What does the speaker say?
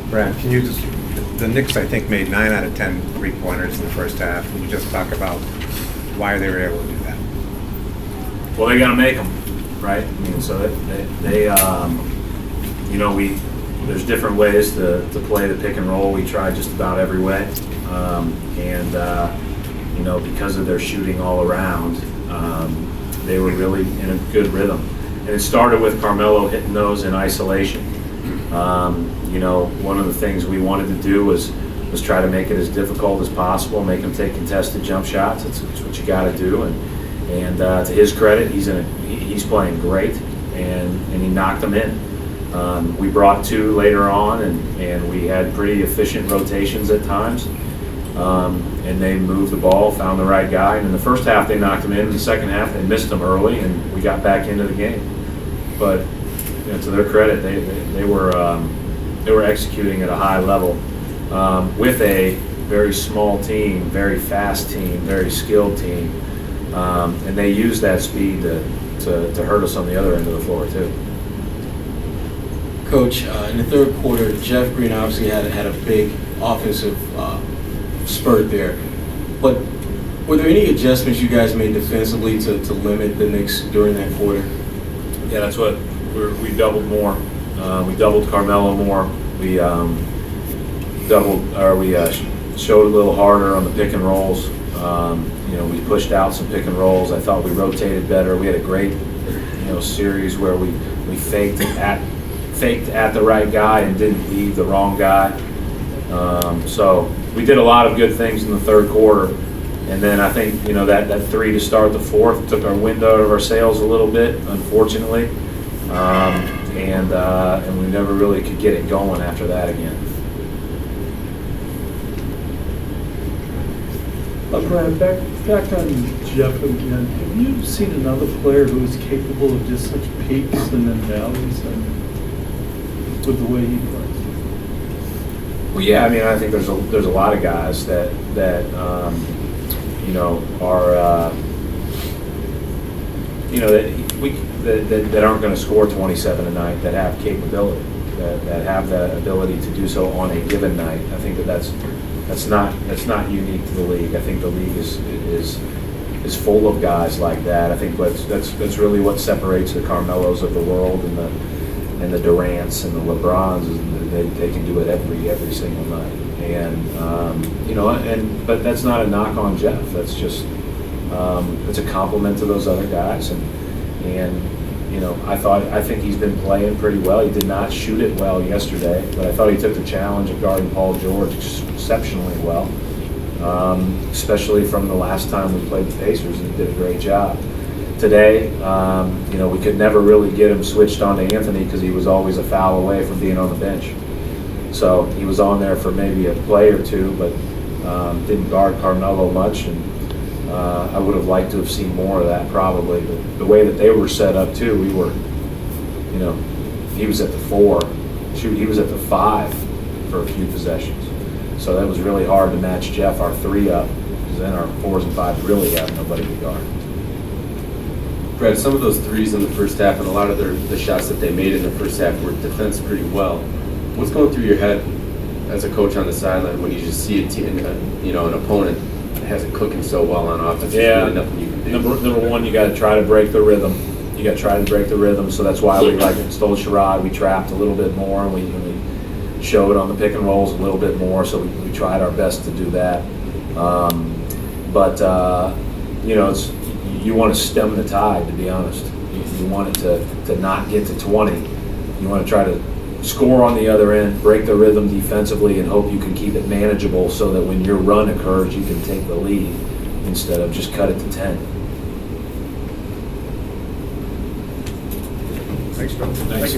Brad, can you just, the Knicks, I think, made 9 out of 10 three-pointers in the first half. Can you just talk about why they were able to do that? Well, they got to make them, right? I mean, so there's different ways to play the pick and roll. We tried just about every way, because of their shooting all around, they were really in a good rhythm. And it started with Carmelo hitting those in isolation. One of the things we wanted to do was try to make it as difficult as possible, make him take contested jump shots. It's what you got to do. And to his credit, he's playing great, and he knocked them in. We brought 2 later on, and we had pretty efficient rotations at times. And they moved the ball, found the right guy. And in the first half, they knocked him in. In the second half, they missed him early, and we got back into the game. But to their credit, they were executing at a high level with a very small team, very fast team, very skilled team, and they used that speed to hurt us on the other end of the floor too. Coach, in the third quarter, Jeff Green obviously had a big offensive spurt there, but were there any adjustments you guys made defensively to limit the Knicks during that quarter? Yeah, that's what we doubled more. We doubled Carmelo more. We showed a little harder on the pick and rolls. We pushed out some pick and rolls. I thought we rotated better. We had a great, series where we faked at the right guy and didn't leave the wrong guy. So we did a lot of good things in the third quarter. And then I think, that 3 to start the fourth took our wind out of our sails a little bit, unfortunately. And we never really could get it going after that again. Brad, back on Jeff again. Have you seen another player who is capable of just such peaks and then valleys with the way he plays? Well, yeah. I mean, I think there's a lot of guys that that aren't going to score 27 a night, that have capability, that have the ability to do so on a given night. I think that's not unique to the league. I think the league is full of guys like that. I think that's really what separates the Carmelos of the world and the Durants and the LeBrons is they can do it every single night. And but that's not a knock on Jeff. That's just it's a compliment to those other guys. I think he's been playing pretty well. He did not shoot it well yesterday, but I thought he took the challenge of guarding Paul George exceptionally well, especially from the last time we played the Pacers, and he did a great job. Today, we could never really get him switched on to Anthony because he was always a foul away from being on the bench. So he was on there for maybe a play or two, but didn't guard Carmelo much, and I would have liked to have seen more of that probably. But the way that they were set up too, we were, he was at the 4, he was at the 5 for a few possessions. So that was really hard to match Jeff, our 3 up, because then our 4s and 5s really have nobody to guard. Brad, some of those threes in the first half and a lot of the shots that they made in the first half were defensed pretty well. What's going through your head as a coach on the sideline when you just see a team, an opponent that has it cooking so well on offense? Yeah, there's really nothing you can do. Number one, you got to try to break the rhythm. You got to try to break the rhythm. So that's why we stole Sherrod. We trapped a little bit more, and we showed on the pick and rolls a little bit more. So we tried our best to do that. You want to stem the tide, to be honest. You want it to not get to 20. You want to try to score on the other end, break the rhythm defensively, and hope you can keep it manageable so that when your run occurs, you can take the lead instead of just cut it to 10. Thanks, Bill. Thanks.